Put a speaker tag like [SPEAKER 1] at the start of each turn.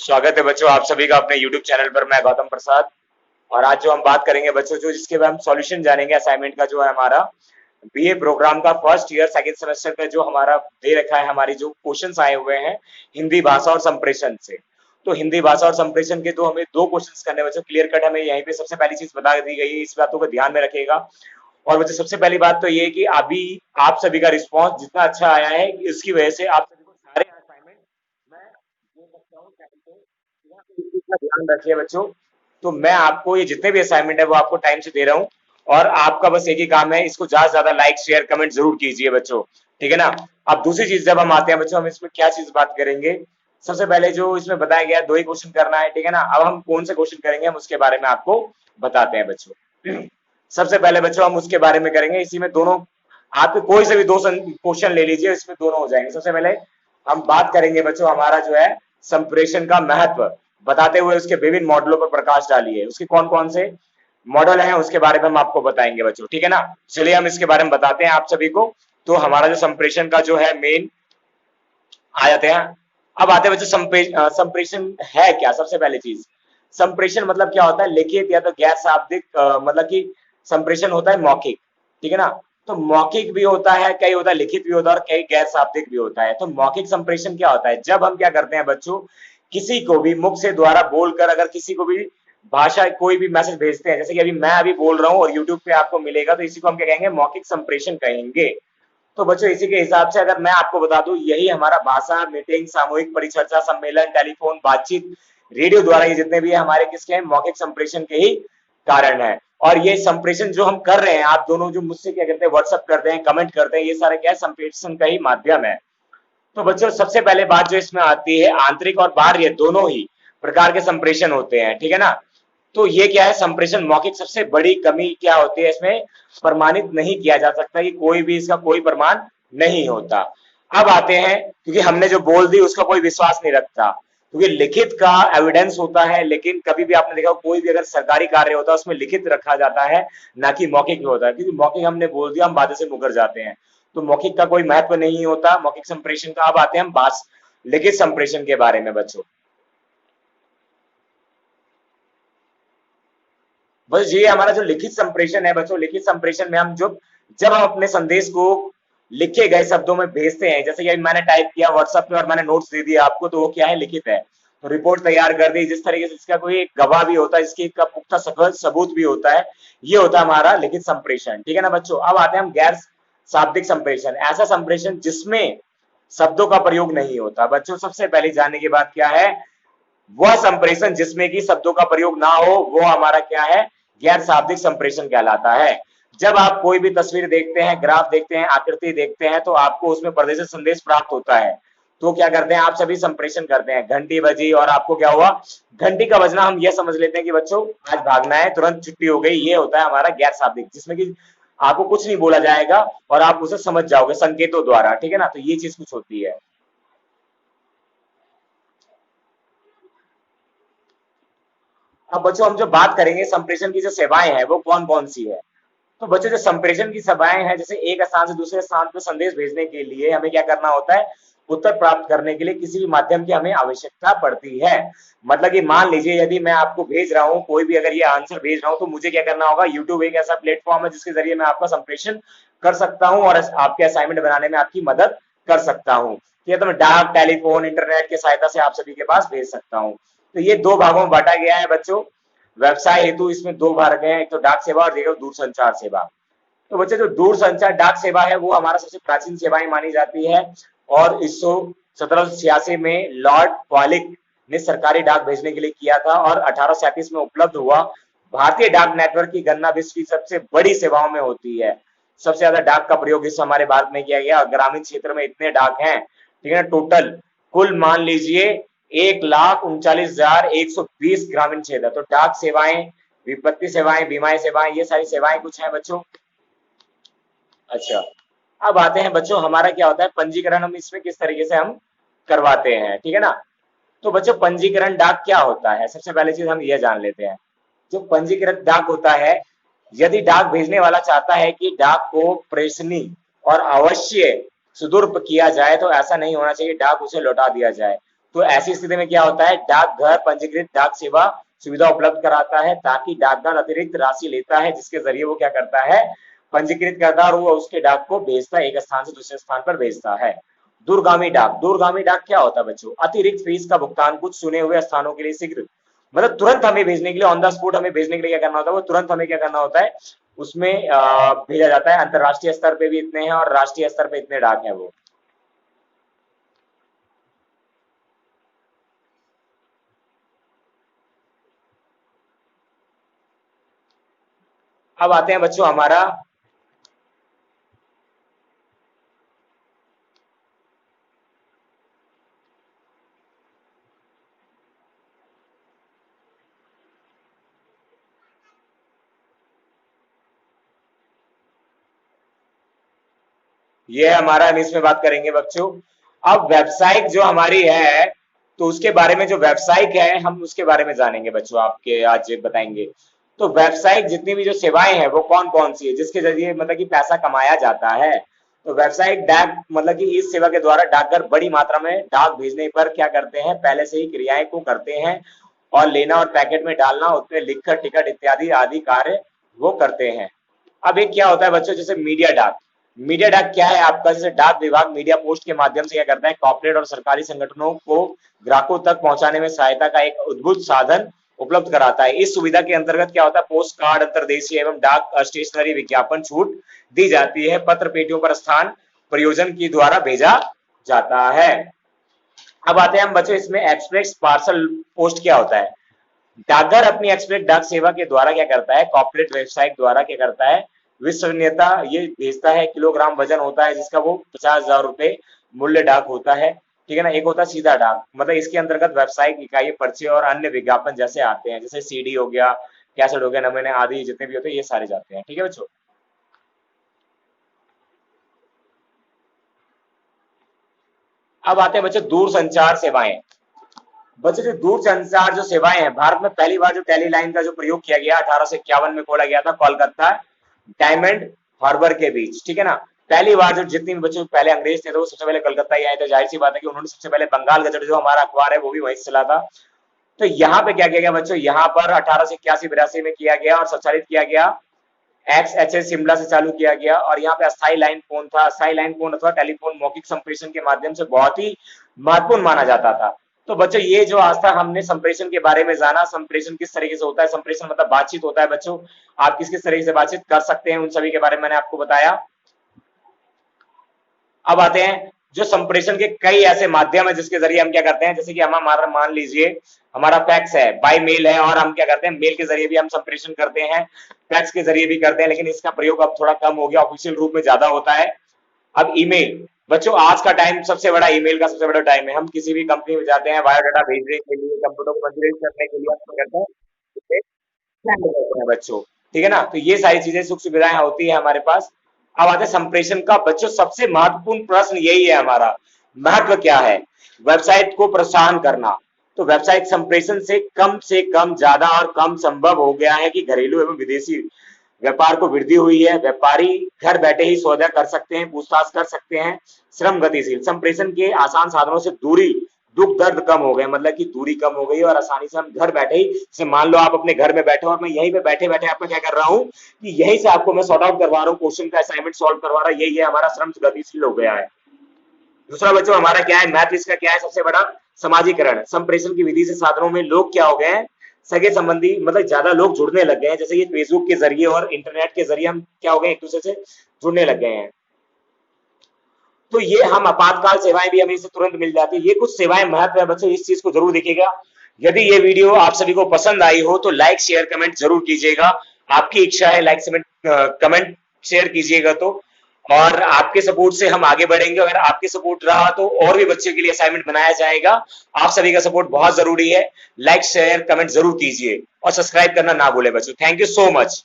[SPEAKER 1] स्वागत है बच्चों आप सभी का अपने YouTube चैनल पर। मैं गौतम प्रसाद। और आज जो हम बात करेंगे बच्चों, जो जिसके बाद हम सॉल्यूशन जानेंगे असाइनमेंट का, जो है हमारा बीए प्रोग्राम का फर्स्ट ईयर सेकंड सेमेस्टर का जो हमारा दे रखा है, हमारी जो क्वेश्चंस आए हुए हैं हिंदी भाषा और संप्रेषण से। तो हिंदी भाषा और संप्रेषण के तो हमें दो क्वेश्चंस करने बच्चों, क्लियर कट हमें यहीं पे सबसे पहली चीज बता दी गई है, इस बातों को ध्यान में रखिएगा। और बच्चों सबसे पहली बात तो ये है कि अभी आप सभी का रिस्पॉन्स जितना अच्छा आया है, इसकी वजह से आप सभी को सारे असाइनमेंट मैं दे सकता हूँ। इतना ध्यान रखिए बच्चों। तो मैं आपको ये जितने भी असाइनमेंट है वो आपको टाइम से दे रहा हूँ। और आपका बस एक ही काम है, इसको ज्यादा से ज्यादा लाइक शेयर कमेंट जरूर कीजिए बच्चों। ठीक है ना। अब दूसरी चीज जब हम आते हैं बच्चों, हम इसमें क्या चीज बात करेंगे। सबसे पहले जो इसमें बताया गया है, दो ही क्वेश्चन करना है, ठीक है ना। अब हम कौन से क्वेश्चन करेंगे हम उसके बारे में आपको बताते हैं बच्चों। सबसे पहले बच्चों हम उसके बारे में करेंगे, इसी में दोनों आपके कोई से भी दो क्वेश्चन ले लीजिए, इसमें दोनों हो जाएंगे। सबसे पहले हम बात करेंगे बच्चों, हमारा जो है संप्रेषण का महत्व बताते हुए उसके विभिन्न मॉडलों पर प्रकाश डालिए। उसके कौन कौन से मॉडल हैं उसके बारे में हम आपको बताएंगे बच्चों, ठीक है ना। चलिए हम इसके बारे में बताते हैं आप सभी को। तो हमारा जो संप्रेषण का जो है मेन आ जाते हैं। अब आते हैं बच्चों संप्रेषण है क्या। सबसे पहली चीज, संप्रेषण मतलब क्या होता है, लिखित या तो गैर शाब्दिक, मतलब कि संप्रेषण होता है मौखिक, ठीक है ना। तो मौखिक भी होता है, कई होता है लिखित भी होता है, और कई गैर शाब्दिक भी होता है। तो मौखिक संप्रेषण क्या होता है, जब हम क्या करते हैं बच्चों, किसी को भी मुख से द्वारा बोलकर अगर किसी को भी भाषा कोई भी मैसेज भेजते हैं, जैसे कि अभी मैं अभी बोल रहा हूँ और यूट्यूब पे आपको मिलेगा, तो इसी को हम क्या कहेंगे, मौखिक संप्रेषण कहेंगे। तो बच्चों इसी के हिसाब से अगर मैं आपको बता दूं, यही हमारा भाषा मीटिंग सामूहिक परिचर्चा सम्मेलन टेलीफोन बातचीत रेडियो द्वारा ये जितने भी है हमारे किसके हैं, मौखिक संप्रेषण के ही कारण है। और ये संप्रेषण जो हम कर रहे हैं, आप दोनों जो मुझसे क्या करते हैं, व्हाट्सअप करते हैं, कमेंट करते हैं, ये सारे क्या है, संप्रेषण का ही माध्यम है। तो बच्चों सबसे पहले बात जो इसमें आती है, आंतरिक और बाह्य दोनों ही प्रकार के संप्रेषण होते हैं, ठीक है ना। तो ये क्या है, संप्रेषण मौखिक सबसे बड़ी कमी क्या होती है इसमें, प्रमाणित नहीं किया जा सकता, कि कोई भी इसका कोई प्रमाण नहीं होता। अब आते हैं, क्योंकि हमने जो बोल दी उसका कोई विश्वास नहीं रखता, क्योंकि लिखित का एविडेंस होता है, लेकिन कभी भी आपने देखा कोई भी अगर सरकारी कार्य होता है उसमें लिखित रखा जाता है, ना कि मौखिक में होता है। क्योंकि मौखिक हमने बोल दिया हम बातें से मुकर जाते हैं, तो मौखिक का कोई महत्व नहीं होता मौखिक संप्रेषण का। अब आते हैं हम लिखित संप्रेषण के बारे में बच्चों। बस ये हमारा जो लिखित संप्रेषण है बच्चों, लिखित संप्रेषण में हम जब हम अपने संदेश को लिखे गए शब्दों में भेजते हैं, जैसे कि अभी मैंने टाइप किया व्हाट्सएप पे और मैंने नोट्स दे दिया आपको, तो वो क्या है, लिखित है। तो रिपोर्ट तैयार कर दी, जिस तरीके से इसका कोई एक गवाह भी होता है, इसकी का पुख्ता सबूत भी होता है, ये होता है हमारा लिखित संप्रेषण, ठीक है ना बच्चों। अब आते हैं हम गैर शाब्दिक संप्रेषण, ऐसा संप्रेषण जिसमें शब्दों का प्रयोग नहीं होता। बच्चों सबसे पहले जानने की बात क्या है, वह संप्रेषण जिसमें कि शब्दों का प्रयोग ना हो, वो हमारा क्या है, गैर शाब्दिक संप्रेषण कहलाता है। जब आप कोई भी तस्वीर देखते हैं, ग्राफ देखते हैं, आकृति देखते हैं, तो आपको उसमें प्रदर्शित संदेश प्राप्त होता है। तो क्या करते हैं, आप सभी संप्रेषण करते हैं। घंटी बजी और आपको क्या हुआ, घंटी का बजना हम यह समझ लेते हैं कि बच्चों आज भागना है, तुरंत छुट्टी हो गई, ये होता है हमारा गैर शाब्दिक, जिसमें कि आपको कुछ नहीं बोला जाएगा और आप उसे समझ जाओगे संकेतों द्वारा, ठीक है ना। तो ये चीज कुछ होती है। अब बच्चों हम जो बात करेंगे संप्रेषण की जो सेवाएं हैं वो कौन कौन सी है। तो बच्चों जो संप्रेषण की सेवाएं हैं, जैसे एक स्थान से दूसरे स्थान पर संदेश भेजने के लिए हमें क्या करना होता है, उत्तर प्राप्त करने के लिए किसी भी माध्यम की हमें आवश्यकता पड़ती है। मतलब कि मान लीजिए यदि मैं आपको भेज रहा हूं कोई भी अगर ये आंसर भेज रहा हूं, तो मुझे क्या करना होगा, यूट्यूब एक ऐसा प्लेटफॉर्म है जिसके जरिए मैं आपका संप्रेषण कर सकता हूं और आपके असाइनमेंट बनाने में आपकी मदद कर सकता हूं। ठीक है, तो मैं डाक टेलीफोन इंटरनेट की सहायता से आप सभी के पास भेज सकता हूं। तो ये दो भागों में बांटा गया है बच्चों। व्यवसाय हेतु इसमें दो भाग हैं, एक तो डाक सेवा और एक दूरसंचार सेवा। तो बच्चे जो दूरसंचार डाक सेवा है वो हमारा सबसे प्राचीन सेवाएं मानी जाती है, और इसको 1786 में लॉर्ड पॉलिक ने सरकारी डाक भेजने के लिए किया था और 1837 में उपलब्ध हुआ। भारतीय डाक नेटवर्क की गणना विश्व की सबसे बड़ी सेवाओं में होती है। सबसे ज्यादा डाक का प्रयोग इस हमारे भारत में किया गया, ग्रामीण क्षेत्र में इतने डाक हैं, ठीक है ना। टोटल कुल मान लीजिए 1,39,120 ग्रामीण क्षेत्र। तो डाक सेवाएं, विपत्ति सेवाएं, बीमा सेवाएं, ये सारी सेवाएं कुछ है बच्चों। अच्छा, अब आते हैं बच्चों, हमारा क्या होता है पंजीकरण, हम इसमें किस तरीके से हम करवाते हैं, ठीक है ना। तो बच्चों पंजीकरण डाक क्या होता है, सबसे पहले चीज हम ये जान लेते हैं। जो पंजीकृत डाक होता है, यदि डाक भेजने वाला चाहता है कि डाक को प्रेषणीय और अवश्य सुदूर किया जाए, तो ऐसा नहीं होना चाहिए डाक उसे लौटा दिया जाए। तो ऐसी स्थिति में क्या होता है, डाकघर पंजीकृत डाक सेवा सुविधा उपलब्ध कराता है, ताकि डाकघर अतिरिक्त राशि लेता है, जिसके जरिए वो क्या करता है, पंजीकृत करता है और वो उसके डाक को भेजता है, एक स्थान से दूसरे स्थान पर भेजता है। दूरगामी डाक, दूरगामी डाक क्या होता है बच्चों, अतिरिक्त फीस का भुगतान कुछ चुने हुए स्थानों के लिए शीघ्र, मतलब तुरंत हमें भेजने के लिए, ऑन द स्पॉट हमें भेजने के लिए क्या करना होता है, वो तुरंत हमें क्या करना होता है, उसमें भेजा जाता है। अंतरराष्ट्रीय स्तर पे भी इतने हैं और राष्ट्रीय स्तर पे इतने डाक हैं वो। अब आते हैं बच्चों हमारा, ये हमारा हम इसमें बात करेंगे बच्चों। अब वेबसाइट जो हमारी है, तो उसके बारे में, जो वेबसाइट है हम उसके बारे में जानेंगे बच्चों, आपके आज बताएंगे। तो वेबसाइट जितनी भी जो सेवाएं हैं वो कौन कौन सी है जिसके जरिए मतलब कि पैसा कमाया जाता है। तो वेबसाइट डाक मतलब कि इस सेवा के द्वारा डाकघर बड़ी मात्रा में डाक भेजने पर क्या करते हैं, पहले से ही क्रियाएं को करते हैं और लेना और पैकेट में डालना, उसमें लिखकर टिकट इत्यादि आदि कार्य वो करते हैं। अब एक क्या होता है बच्चों, जैसे मीडिया डाक। मीडिया डाक क्या है आपका, जैसे डाक विभाग मीडिया पोस्ट के माध्यम से क्या करता है, कॉर्पोरेट और सरकारी संगठनों को ग्राहकों तक पहुंचाने में सहायता का एक अद्भुत साधन उपलब्ध कराता है। इस सुविधा के अंतर्गत क्या होता है, पोस्ट कार्ड, अंतर्देशीय एवं डाक स्टेशनरी विज्ञापन छूट दी जाती है, पत्र पेटियों पर स्थान प्रयोजन के द्वारा भेजा जाता है। अब आते हैं हम बच्चों इसमें एक्सप्रेस पार्सल पोस्ट क्या होता है। डाकघर अपनी एक्सप्रेस डाक सेवा के द्वारा क्या करता है, कॉर्पोरेट वेबसाइट द्वारा क्या करता है, विश्वसनीयता ये भेजता है। किलोग्राम वजन होता है जिसका, वो 50,000 रुपए मूल्य डाक होता है, ठीक है ना। एक होता है सीधा डाक, मतलब इसके अंतर्गत व्यवसायिक इकाई पर्चे और अन्य विज्ञापन जैसे आते हैं, जैसे सीडी हो गया, कैसेट हो गया, नमूने आदि जितने भी होते हैं ये सारे जाते हैं, ठीक है बच्चों। अब आते हैं बच्चों दूर संचार सेवाएं। बच्चों जो दूर संचार जो सेवाएं हैं, भारत में पहली बार जो टेलीलाइन का जो प्रयोग किया गया 1851 में खोला गया था कोलकाता डायमंड हार्बर के बीच, ठीक है ना। पहली बार जो जितनी भी बच्चों पहले अंग्रेज थे तो वो सबसे पहले कलकत्ता ही आए थे, जाहिर सी बात है कि उन्होंने सबसे पहले बंगाल गजट जो हमारा अखबार है वो भी वहीं से चला था। तो यहाँ पे क्या किया गया बच्चों, यहाँ पर 1881-82 में किया गया और संचालित किया गया, XHS शिमला से चालू किया गया। और यहाँ पे अस्थाई लाइन फोन था, अस्थाई लाइन फोन अथवा टेलीफोन मौखिक संप्रेषण के माध्यम से बहुत ही महत्वपूर्ण माना जाता था। तो बच्चों ये जो आज तक हमने संप्रेषण के बारे में जाना, संप्रेषण किस तरीके से होता है, संप्रेषण मतलब बातचीत होता है बच्चों, आप किस किस तरीके से बातचीत कर सकते हैं, उन सभी के बारे में मैंने आपको बताया। अब आते हैं जो संप्रेषण के कई ऐसे माध्यम है जिसके जरिए हम क्या करते हैं, जैसे कि हम हमारा मान लीजिए हमारा फैक्स है, बाय मेल है, और हम क्या करते हैं मेल के जरिए भी हम संप्रेषण करते हैं, फैक्स के जरिए भी करते हैं, लेकिन इसका प्रयोग अब थोड़ा कम हो गया, ऑफिशियल रूप में ज्यादा होता है। अब ईमेल बच्चों, आज का टाइम सबसे बड़ा ईमेल का सबसे बड़ा टाइम है। हम किसी भी कंपनी में जाते हैं बायोडाटा भेजने के लिए, कंप्यूटर को पंजीकृत करने के लिए हम क्या करते हैं, उसे send करते हैं बच्चों, ठीक है ना। तो ये सारी चीजें सुख सुविधाएं होती है हमारे पास। अब आते हैं संप्रेषण का बच्चों सबसे महत्वपूर्ण प्रश्न यही है हमारा, महत्व क्या है, वेबसाइट को प्रोत्साहन करना। तो वेबसाइट संप्रेषण से कम ज्यादा और कम संभव हो गया है कि घरेलू एवं विदेशी व्यापार को वृद्धि हुई है, व्यापारी घर बैठे ही सौदा कर सकते हैं, पूछताछ कर सकते हैं, श्रम गतिशील, संप्रेषण के आसान साधनों से दूरी दुख दर्द कम हो गए, मतलब कि दूरी कम हो गई और आसानी से हम घर बैठे ही, जैसे मान लो आप अपने घर में बैठे हो और मैं यहीं पे बैठे बैठे आपका क्या कर रहा हूँ कि यहीं से आपको मैं सॉर्ट आउट करवा रहा हूँ, क्वेश्चन का असाइनमेंट सॉल्व करवा रहा हूँ, यही है हमारा श्रम गतिशील हो गया है। दूसरा बच्चों हमारा क्या है, मैथ इसका क्या है, सबसे बड़ा समाजीकरण। संप्रेषण की विधि से साधनों में लोग क्या हो गए हैं, सगे संबंधी, मतलब ज्यादा लोग जुड़ने लग गए हैं, जैसे ये फेसबुक के जरिए और इंटरनेट के जरिए हम क्या हो गए, एक दूसरे से जुड़ने लग गए हैं। तो ये हम आपातकाल सेवाएं भी हमें इसे तुरंत मिल जाती है। ये कुछ सेवाएं महत्व है बच्चों, इस चीज को जरूर देखिएगा। यदि ये वीडियो आप सभी को पसंद आई हो तो लाइक शेयर कमेंट जरूर कीजिएगा, आपकी इच्छा है लाइक कमेंट शेयर कीजिएगा तो, और आपके सपोर्ट से हम आगे बढ़ेंगे। अगर आपके सपोर्ट रहा तो और भी बच्चों के लिए असाइनमेंट बनाया जाएगा। आप सभी का सपोर्ट बहुत जरूरी है, लाइक शेयर कमेंट जरूर कीजिए और सब्सक्राइब करना ना भूले बच्चों। Thank you so much.